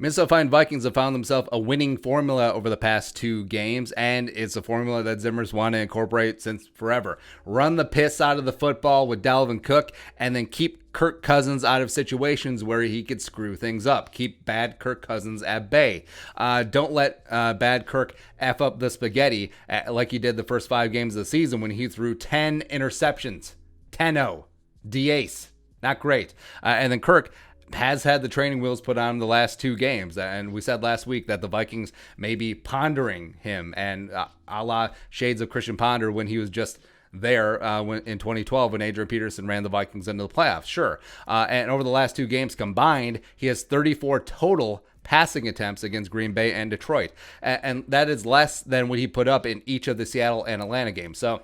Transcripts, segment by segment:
Minnesota Vikings have found themselves a winning formula over the past 2 games, and it's a formula that Zimmer's wanted to incorporate since forever. Run the piss out of the football with Dalvin Cook, and then keep Kirk Cousins out of situations where he could screw things up. Keep bad Kirk Cousins at bay. Don't let bad Kirk F up the spaghetti like he did the first 5 games of the season when he threw 10 interceptions. 10-0. D-ace. Not great. And then Kirk has had the training wheels put on him the last 2 games. And we said last week that the Vikings may be pondering him, and a la shades of Christian Ponder when he was just there in 2012 when Adrian Peterson ran the Vikings into the playoffs. Sure. And over the last 2 games combined, he has 34 total passing attempts against Green Bay and Detroit. And that is less than what he put up in each of the Seattle and Atlanta games. So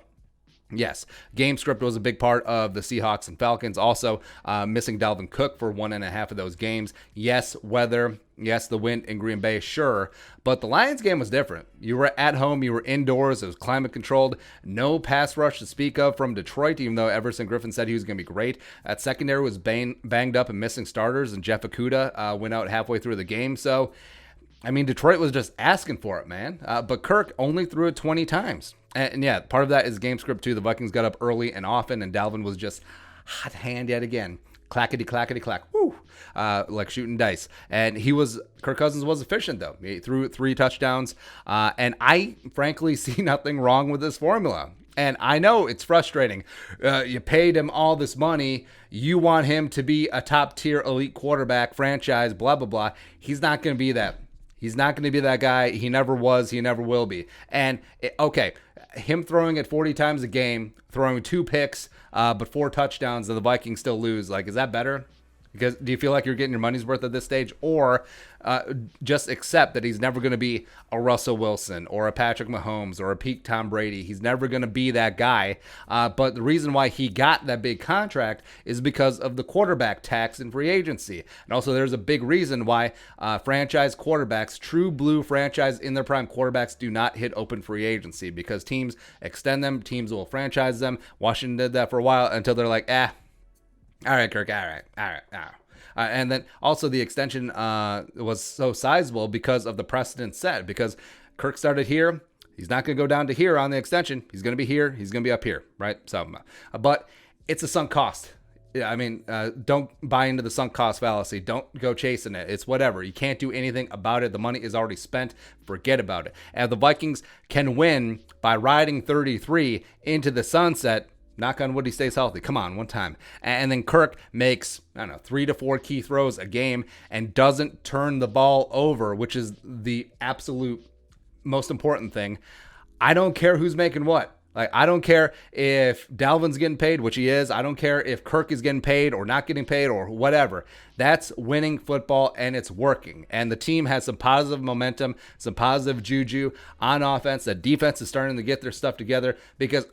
yes, game script was a big part of the Seahawks and Falcons. Also, missing Dalvin Cook for 1.5 of those games. Yes, weather. Yes, the wind in Green Bay, sure. But the Lions game was different. You were at home. You were indoors. It was climate controlled. No pass rush to speak of from Detroit, even though Everson Griffin said he was going to be great. That secondary was banged up and missing starters, and Jeff Okudah went out halfway through the game. So, I mean, Detroit was just asking for it, man. But Kirk only threw it 20 times. And yeah, part of that is game script too. The Vikings got up early and often, and Dalvin was just hot hand yet again. Clackety, clackety, clack. Woo! Like shooting dice. And Kirk Cousins was efficient, though. He threw 3 touchdowns. And I, frankly, see nothing wrong with this formula. And I know it's frustrating. You paid him all this money. You want him to be a top-tier elite quarterback, franchise, blah, blah, blah. He's not going to be that. He's not going to be that guy. He never was. He never will be. And, okay, him throwing it 40 times a game, throwing 2 picks, but 4 touchdowns, and the Vikings still lose. Like, is that better? Because do you feel like you're getting your money's worth at this stage? Or just accept that he's never going to be a Russell Wilson or a Patrick Mahomes or a peak Tom Brady. He's never going to be that guy. But the reason why he got that big contract is because of the quarterback tax in free agency. And also there's a big reason why franchise quarterbacks, true blue franchise in their prime quarterbacks, do not hit open free agency because teams extend them. Teams will franchise them. Washington did that for a while until they're like, all right, Kirk, all right. And then also the extension was so sizable because of the precedent set. Because Kirk started here, he's not going to go down to here on the extension. He's going to be here. He's going to be up here, right? So, but it's a sunk cost. Yeah, I mean, don't buy into the sunk cost fallacy. Don't go chasing it. It's whatever. You can't do anything about it. The money is already spent. Forget about it. And the Vikings can win by riding 33 into the sunset. Knock on wood, he stays healthy. Come on, one time. And then Kirk makes, 3 to 4 key throws a game and doesn't turn the ball over, which is the absolute most important thing. I don't care who's making what. Like, I don't care if Dalvin's getting paid, which he is. I don't care if Kirk is getting paid or not getting paid or whatever. That's winning football, and it's working. And the team has some positive momentum, some positive juju on offense. The defense is starting to get their stuff together because,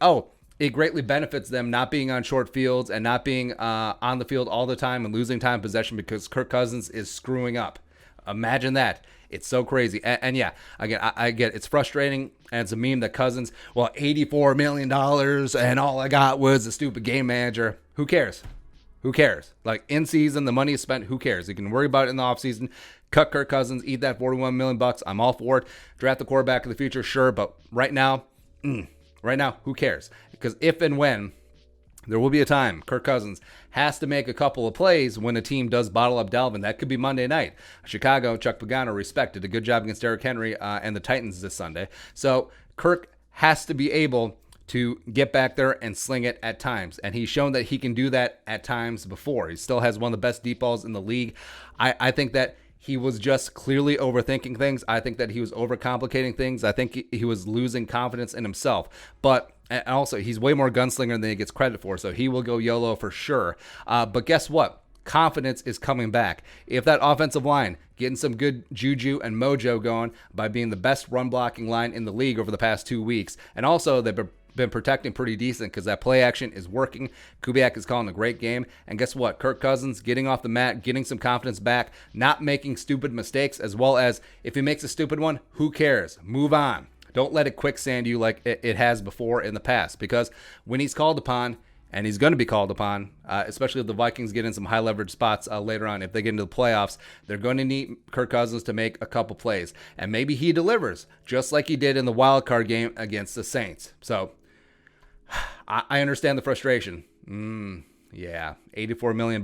it greatly benefits them not being on short fields and not being on the field all the time and losing time possession because Kirk Cousins is screwing up. Imagine that. It's so crazy. And yeah, again, I get it's frustrating. And it's a meme that Cousins, $84 million and all I got was a stupid game manager. Who cares? Who cares? Like, in season, the money is spent. Who cares? You can worry about it in the offseason. Cut Kirk Cousins, eat that $41 million. I'm all for it. Draft the quarterback of the future, sure. But right now, who cares? Because if and when there will be a time Kirk Cousins has to make a couple of plays when a team does bottle up Dalvin. That could be Monday night. Chicago, Chuck Pagano respected a good job against Derrick Henry and the Titans this Sunday. So Kirk has to be able to get back there and sling it at times. And he's shown that he can do that at times before. He still has one of the best deep balls in the league. I think that he was just clearly overthinking things. I think that he was overcomplicating things. I think he was losing confidence in himself. But also, he's way more gunslinger than he gets credit for, so he will go YOLO for sure. But guess what? Confidence is coming back. If that offensive line getting some good juju and mojo going by being the best run blocking line in the league over the past 2 weeks, and also they've been protecting pretty decent because that play action is working. Kubiak is calling a great game. And guess what? Kirk Cousins getting off the mat, getting some confidence back, not making stupid mistakes, as well as if he makes a stupid one, who cares? Move on. Don't let it quicksand you like it has before in the past, because when he's called upon, and he's going to be called upon, especially if the Vikings get in some high leverage spots later on. If they get into the playoffs, they're going to need Kirk Cousins to make a couple plays, and maybe he delivers just like he did in the wild card game against the Saints. So I understand the frustration. Yeah, $84 million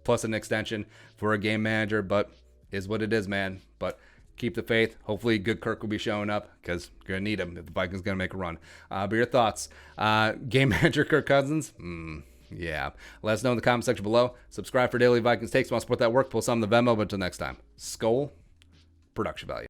plus an extension for a game manager, but is what it is, man. But keep the faith. Hopefully good Kirk will be showing up because you're going to need him if the Vikings going to make a run. But your thoughts? Game manager Kirk Cousins? Yeah. Let us know in the comment section below. Subscribe for daily Vikings takes. Want to support that work? Pull some in the Venmo. But until next time, Skol, production value.